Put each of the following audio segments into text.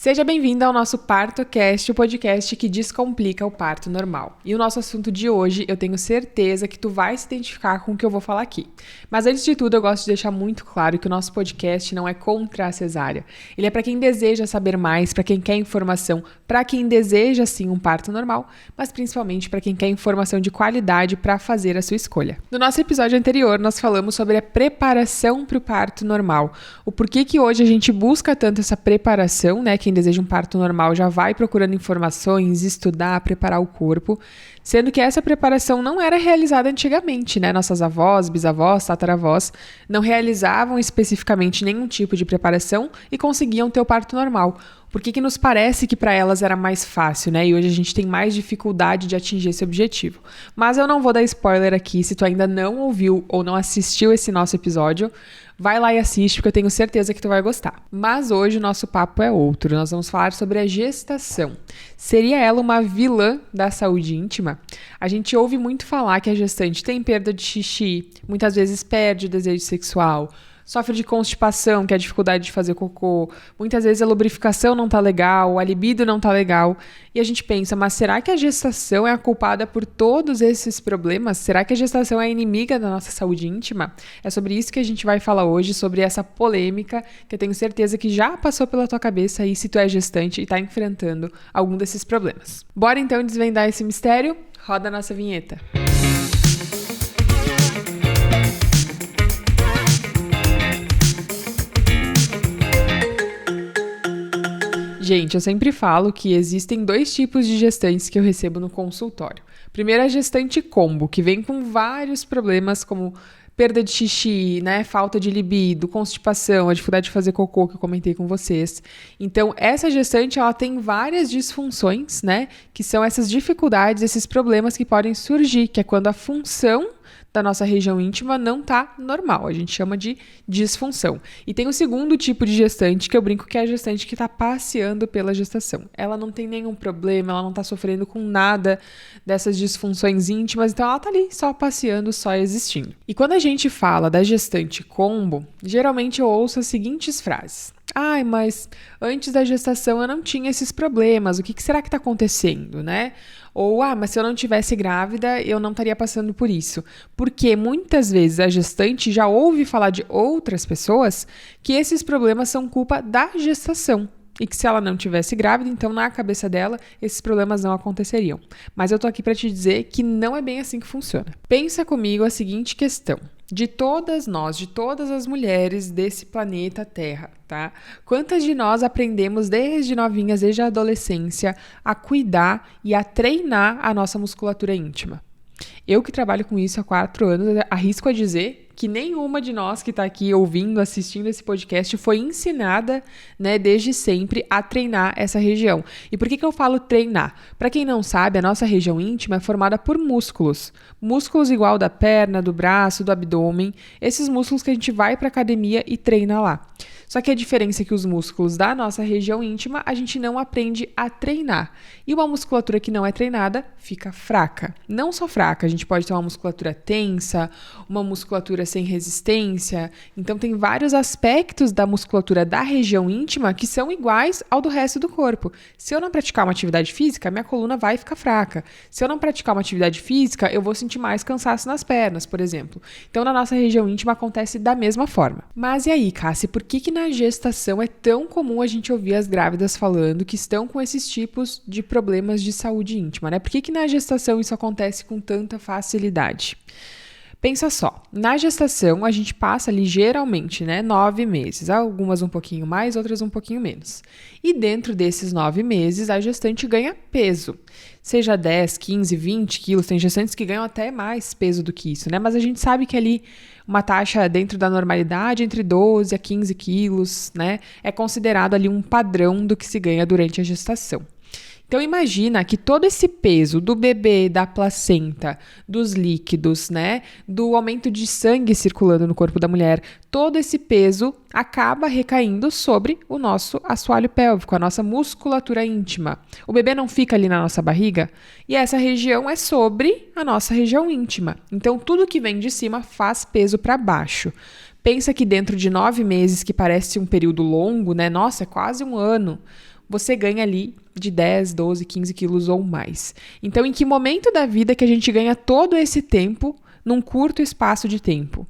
Seja bem-vindo ao nosso PartoCast, o podcast que descomplica o parto normal. E o nosso assunto de hoje, eu tenho certeza que tu vai se identificar com o que eu vou falar aqui. Mas antes de tudo, eu gosto de deixar muito claro que o nosso podcast não é contra a cesárea. Ele é para quem deseja saber mais, para quem quer informação, para quem deseja sim um parto normal, mas principalmente para quem quer informação de qualidade para fazer a sua escolha. No nosso episódio anterior, nós falamos sobre a preparação para o parto normal. O porquê que hoje a gente busca tanto essa preparação, né? Quem deseja um parto normal já vai procurando informações, estudar, preparar o corpo, sendo que essa preparação não era realizada antigamente, né? Nossas avós, bisavós, tataravós não realizavam especificamente nenhum tipo de preparação e conseguiam ter o parto normal. Por que nos parece que para elas era mais fácil, né? E hoje a gente tem mais dificuldade de atingir esse objetivo. Mas eu não vou dar spoiler aqui, se tu ainda não ouviu ou não assistiu esse nosso episódio, vai lá e assiste, porque eu tenho certeza que tu vai gostar. Mas hoje o nosso papo é outro. Nós vamos falar sobre a gestação. Seria ela uma vilã da saúde íntima? A gente ouve muito falar que a gestante tem perda de xixi, muitas vezes perde o desejo sexual, sofre de constipação, que é a dificuldade de fazer cocô. Muitas vezes a lubrificação não tá legal, a libido não tá legal. E a gente pensa, mas será que a gestação é a culpada por todos esses problemas? Será que a gestação é a inimiga da nossa saúde íntima? É sobre isso que a gente vai falar hoje, sobre essa polêmica que eu tenho certeza que já passou pela tua cabeça aí se tu é gestante e tá enfrentando algum desses problemas. Bora então desvendar esse mistério? Roda a nossa vinheta. Gente, eu sempre falo que existem dois tipos de gestantes que eu recebo no consultório. Primeiro, a gestante combo, que vem com vários problemas como perda de xixi, né, falta de libido, constipação, a dificuldade de fazer cocô que eu comentei com vocês. Então, essa gestante, ela tem várias disfunções, né, que são essas dificuldades, esses problemas que podem surgir, que é quando a função da nossa região íntima não tá normal, a gente chama de disfunção. E tem o segundo tipo de gestante, que eu brinco que é a gestante que tá passeando pela gestação. Ela não tem nenhum problema, ela não tá sofrendo com nada dessas disfunções íntimas, então ela tá ali só passeando, só existindo. E quando a gente fala da gestante combo, geralmente eu ouço as seguintes frases. Ai, mas antes da gestação eu não tinha esses problemas, o que será que tá acontecendo, né? Ou, mas se eu não tivesse grávida, eu não estaria passando por isso. Porque muitas vezes a gestante já ouve falar de outras pessoas que esses problemas são culpa da gestação. E que se ela não tivesse grávida, então na cabeça dela, esses problemas não aconteceriam. Mas eu tô aqui para te dizer que não é bem assim que funciona. Pensa comigo a seguinte questão. De todas nós, de todas as mulheres desse planeta Terra, tá? Quantas de nós aprendemos desde novinhas, desde a adolescência, a cuidar e a treinar a nossa musculatura íntima? Eu que trabalho com isso há 4 anos, arrisco a dizer que nenhuma de nós que está aqui ouvindo, assistindo esse podcast foi ensinada, né, desde sempre a treinar essa região. E por que eu falo treinar? Para quem não sabe, a nossa região íntima é formada por músculos. Músculos igual da perna, do braço, do abdômen. Esses músculos que a gente vai para academia e treina lá. Só que a diferença é que os músculos da nossa região íntima a gente não aprende a treinar. E uma musculatura que não é treinada fica fraca. Não só fraca, a gente pode ter uma musculatura tensa, uma musculatura sem resistência. Então tem vários aspectos da musculatura da região íntima que são iguais ao do resto do corpo. Se eu não praticar uma atividade física, minha coluna vai ficar fraca. Se eu não praticar uma atividade física, eu vou sentir mais cansaço nas pernas, por exemplo. Então na nossa região íntima acontece da mesma forma. Mas e aí, Cássia, por que na gestação é tão comum a gente ouvir as grávidas falando que estão com esses tipos de problemas de saúde íntima, né? Por que na gestação isso acontece com tanta facilidade? Pensa só, na gestação a gente passa ali geralmente, né, 9 meses, algumas um pouquinho mais, outras um pouquinho menos. E dentro desses 9 meses a gestante ganha peso, seja 10, 15, 20 quilos, tem gestantes que ganham até mais peso do que isso, né? Mas a gente sabe que ali uma taxa dentro da normalidade entre 12 a 15 quilos, né, é considerado ali um padrão do que se ganha durante a gestação. Então imagina que todo esse peso do bebê, da placenta, dos líquidos, né, do aumento de sangue circulando no corpo da mulher, todo esse peso acaba recaindo sobre o nosso assoalho pélvico, a nossa musculatura íntima. O bebê não fica ali na nossa barriga e essa região é sobre a nossa região íntima. Então tudo que vem de cima faz peso para baixo. Pensa que dentro de 9 meses, que parece um período longo, né? Nossa, é quase um ano. você ganha ali de 10, 12, 15 quilos ou mais. Então, em que momento da vida que a gente ganha todo esse tempo num curto espaço de tempo?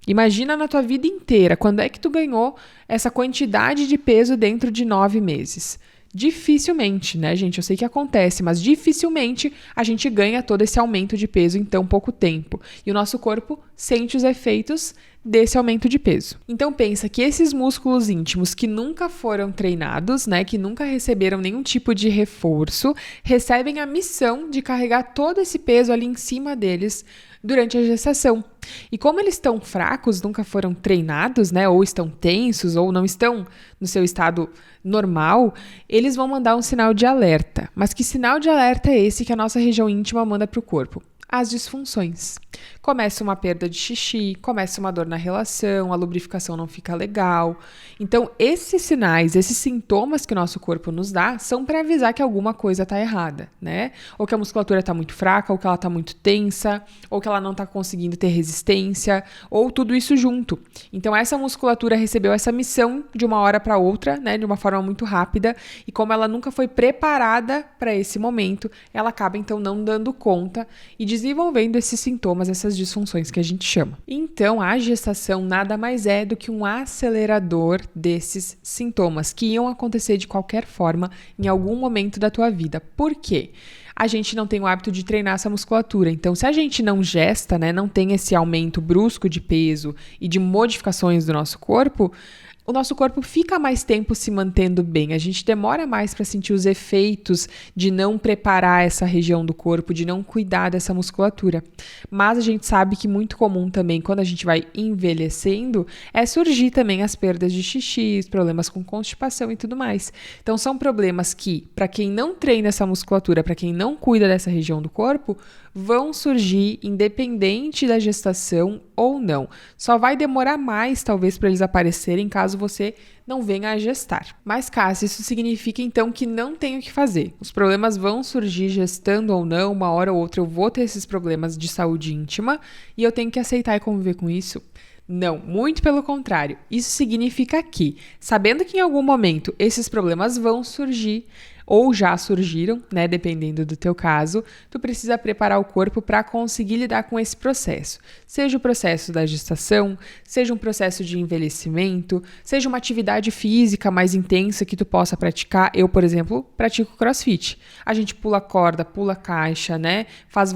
Imagina na tua vida inteira, quando é que tu ganhou essa quantidade de peso dentro de 9 meses? Dificilmente, né, gente? Eu sei que acontece, mas dificilmente a gente ganha todo esse aumento de peso em tão pouco tempo. E o nosso corpo sente os efeitos desse aumento de peso. Então pensa que esses músculos íntimos que nunca foram treinados, né, que nunca receberam nenhum tipo de reforço, recebem a missão de carregar todo esse peso ali em cima deles durante a gestação. E como eles estão fracos, nunca foram treinados, né, ou estão tensos, ou não estão no seu estado normal, eles vão mandar um sinal de alerta. Mas que sinal de alerta é esse que a nossa região íntima manda para o corpo? As disfunções. Começa uma perda de xixi, começa uma dor na relação, a lubrificação não fica legal. Então, esses sinais, esses sintomas que o nosso corpo nos dá são para avisar que alguma coisa está errada, né? Ou que a musculatura está muito fraca, ou que ela está muito tensa, ou que ela não está conseguindo ter resistência, ou tudo isso junto. Então, essa musculatura recebeu essa missão de uma hora para outra, né? De uma forma muito rápida, e como ela nunca foi preparada para esse momento, ela acaba então não dando conta e desenvolvendo esses sintomas, essas disfunções que a gente chama. Então, a gestação nada mais é do que um acelerador desses sintomas que iam acontecer de qualquer forma em algum momento da tua vida. Por quê? A gente não tem o hábito de treinar essa musculatura. Então, se a gente não gesta, né, não tem esse aumento brusco de peso e de modificações do nosso corpo, o nosso corpo fica mais tempo se mantendo bem. A gente demora mais para sentir os efeitos de não preparar essa região do corpo, de não cuidar dessa musculatura. Mas a gente sabe que muito comum também, quando a gente vai envelhecendo, é surgir também as perdas de xixi, problemas com constipação e tudo mais. Então, são problemas que, para quem não treina essa musculatura, para quem não cuida dessa região do corpo, vão surgir independente da gestação ou não. Só vai demorar mais, talvez, para eles aparecerem caso você não venha a gestar. Mas, Cássia, isso significa então que não tem o que fazer. Os problemas vão surgir gestando ou não, uma hora ou outra eu vou ter esses problemas de saúde íntima e eu tenho que aceitar e conviver com isso? Não, muito pelo contrário. Isso significa que, sabendo que em algum momento esses problemas vão surgir, ou já surgiram, né, dependendo do teu caso, tu precisa preparar o corpo para conseguir lidar com esse processo. Seja o processo da gestação, seja um processo de envelhecimento, seja uma atividade física mais intensa que tu possa praticar. Eu, por exemplo, pratico CrossFit. A gente pula corda, pula caixa, né, faz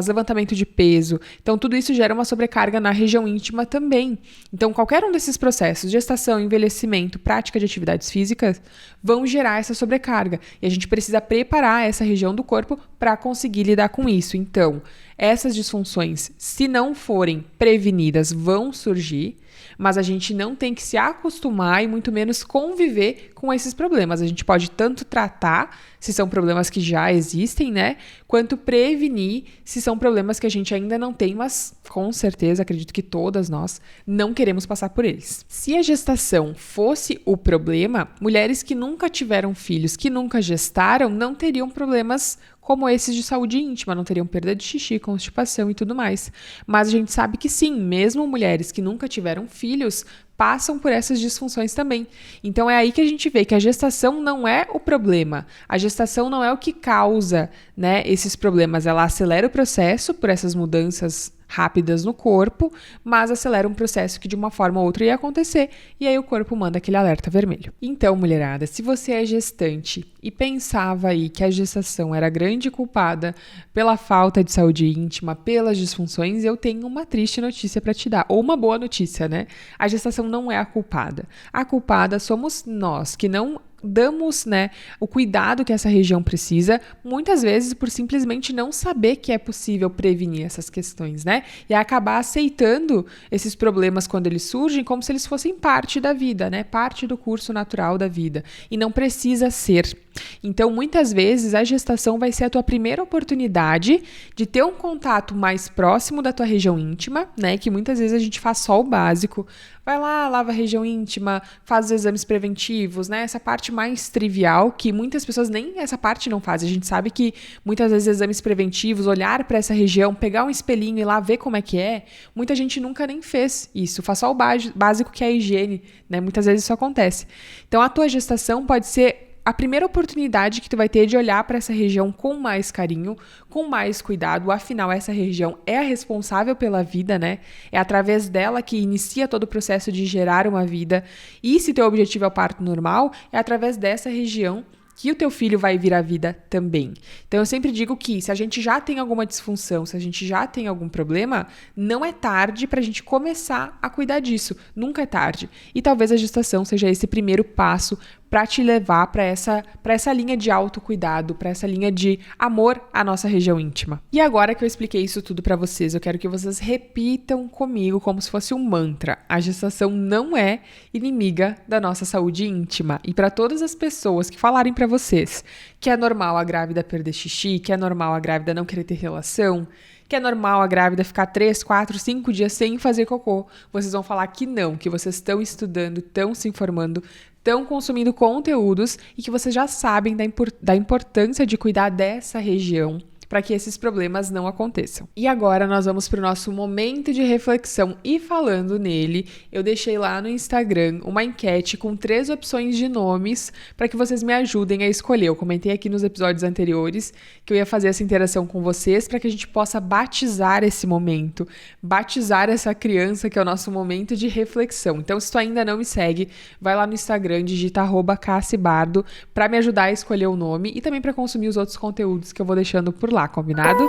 levantamento de peso. Então, tudo isso gera uma sobrecarga na região íntima também. Então, qualquer um desses processos, gestação, envelhecimento, prática de atividades físicas, vão gerar essa sobrecarga. E a gente precisa preparar essa região do corpo para conseguir lidar com isso. Então, essas disfunções, se não forem prevenidas, vão surgir, mas a gente não tem que se acostumar e muito menos conviver com esses problemas. A gente pode tanto tratar, se são problemas que já existem, né? Quanto prevenir, se são problemas que a gente ainda não tem, mas com certeza, acredito que todas nós não queremos passar por eles. Se a gestação fosse o problema, mulheres que nunca tiveram filhos, que nunca gestaram, não teriam problemas como esses de saúde íntima, não teriam perda de xixi, constipação e tudo mais. Mas a gente sabe que sim, mesmo mulheres que nunca tiveram filhos, passam por essas disfunções também. Então é aí que a gente vê que a gestação não é o problema. A gestação não é o que causa, né, esses problemas. Ela acelera o processo por essas mudanças rápidas no corpo, mas acelera um processo que de uma forma ou outra ia acontecer, e aí o corpo manda aquele alerta vermelho. Então, mulherada, se você é gestante e pensava aí que a gestação era a grande culpada pela falta de saúde íntima, pelas disfunções, eu tenho uma triste notícia para te dar, ou uma boa notícia, né? A gestação não é a culpada. A culpada somos nós, que não damos, né, o cuidado que essa região precisa, muitas vezes por simplesmente não saber que é possível prevenir essas questões, né? E acabar aceitando esses problemas quando eles surgem como se eles fossem parte da vida, né? Parte do curso natural da vida. E não precisa ser. Então, muitas vezes, a gestação vai ser a tua primeira oportunidade de ter um contato mais próximo da tua região íntima, né? Que muitas vezes a gente faz só o básico. Vai lá, lava a região íntima, faz os exames preventivos, né? Essa parte mais trivial, que muitas pessoas nem essa parte não fazem. A gente sabe que muitas vezes exames preventivos, olhar para essa região, pegar um espelhinho e lá ver como é que é, muita gente nunca nem fez isso. Faz só o básico que é a higiene, né? Muitas vezes isso acontece. Então, a tua gestação pode ser a primeira oportunidade que tu vai ter de olhar para essa região com mais carinho, com mais cuidado. Afinal, essa região é a responsável pela vida, né? É através dela que inicia todo o processo de gerar uma vida. E se teu objetivo é o parto normal, é através dessa região que o teu filho vai vir à vida também. Então, eu sempre digo que se a gente já tem alguma disfunção, se a gente já tem algum problema, não é tarde para a gente começar a cuidar disso. Nunca é tarde. E talvez a gestação seja esse primeiro passo para te levar para essa linha de autocuidado, para essa linha de amor à nossa região íntima. E agora que eu expliquei isso tudo para vocês, eu quero que vocês repitam comigo como se fosse um mantra. A gestação não é inimiga da nossa saúde íntima. E para todas as pessoas que falarem para vocês que é normal a grávida perder xixi, que é normal a grávida não querer ter relação, que é normal a grávida ficar 3, 4, 5 dias sem fazer cocô, vocês vão falar que não, que vocês estão estudando, estão se informando, estão consumindo conteúdos e que vocês já sabem da importância de cuidar dessa região para que esses problemas não aconteçam. E agora nós vamos para o nosso momento de reflexão e falando nele, eu deixei lá no Instagram uma enquete com 3 opções de nomes para que vocês me ajudem a escolher. Eu comentei aqui nos episódios anteriores que eu ia fazer essa interação com vocês para que a gente possa batizar esse momento, batizar essa criança que é o nosso momento de reflexão. Então, se tu ainda não me segue, vai lá no Instagram, digita @cassibardo para me ajudar a escolher o nome e também para consumir os outros conteúdos que eu vou deixando por lá. Combinado?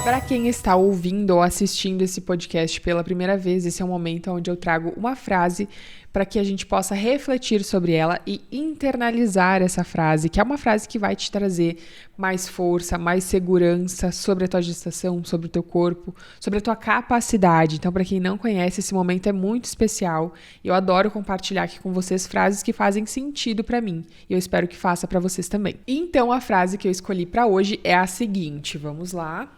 Para quem está ouvindo ou assistindo esse podcast pela primeira vez, esse é um momento onde eu trago uma frase para que a gente possa refletir sobre ela e internalizar essa frase, que é uma frase que vai te trazer mais força, mais segurança sobre a tua gestação, sobre o teu corpo, sobre a tua capacidade. Então, para quem não conhece, esse momento é muito especial e eu adoro compartilhar aqui com vocês frases que fazem sentido para mim e eu espero que faça para vocês também. Então, a frase que eu escolhi para hoje é a seguinte, vamos lá.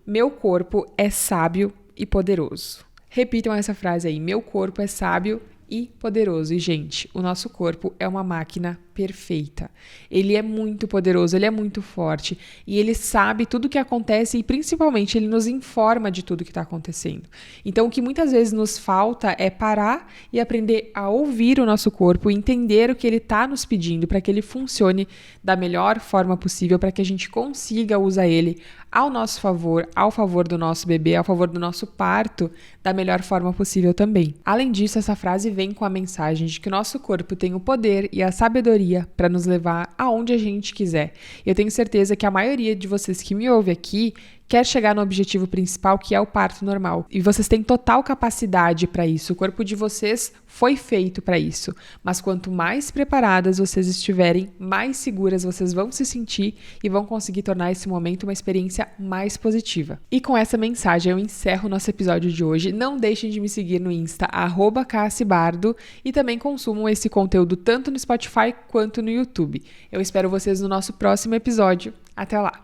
Meu corpo é sábio e poderoso. Repitam essa frase aí. Meu corpo é sábio e poderoso. E, gente, o nosso corpo é uma máquina perfeita. Ele é muito poderoso, ele é muito forte e ele sabe tudo o que acontece e, principalmente, ele nos informa de tudo que está acontecendo. Então, o que muitas vezes nos falta é parar e aprender a ouvir o nosso corpo e entender o que ele está nos pedindo para que ele funcione da melhor forma possível, para que a gente consiga usar ele ao nosso favor, ao favor do nosso bebê, ao favor do nosso parto, da melhor forma possível também. Além disso, essa frase vem com a mensagem de que o nosso corpo tem o poder e a sabedoria para nos levar aonde a gente quiser. Eu tenho certeza que a maioria de vocês que me ouve aqui quer chegar no objetivo principal, que é o parto normal. E vocês têm total capacidade para isso. O corpo de vocês foi feito para isso. Mas quanto mais preparadas vocês estiverem, mais seguras vocês vão se sentir e vão conseguir tornar esse momento uma experiência mais positiva. E com essa mensagem eu encerro o nosso episódio de hoje. Não deixem de me seguir no Insta, @cassibardo, e também consumam esse conteúdo tanto no Spotify quanto no YouTube. Eu espero vocês no nosso próximo episódio. Até lá!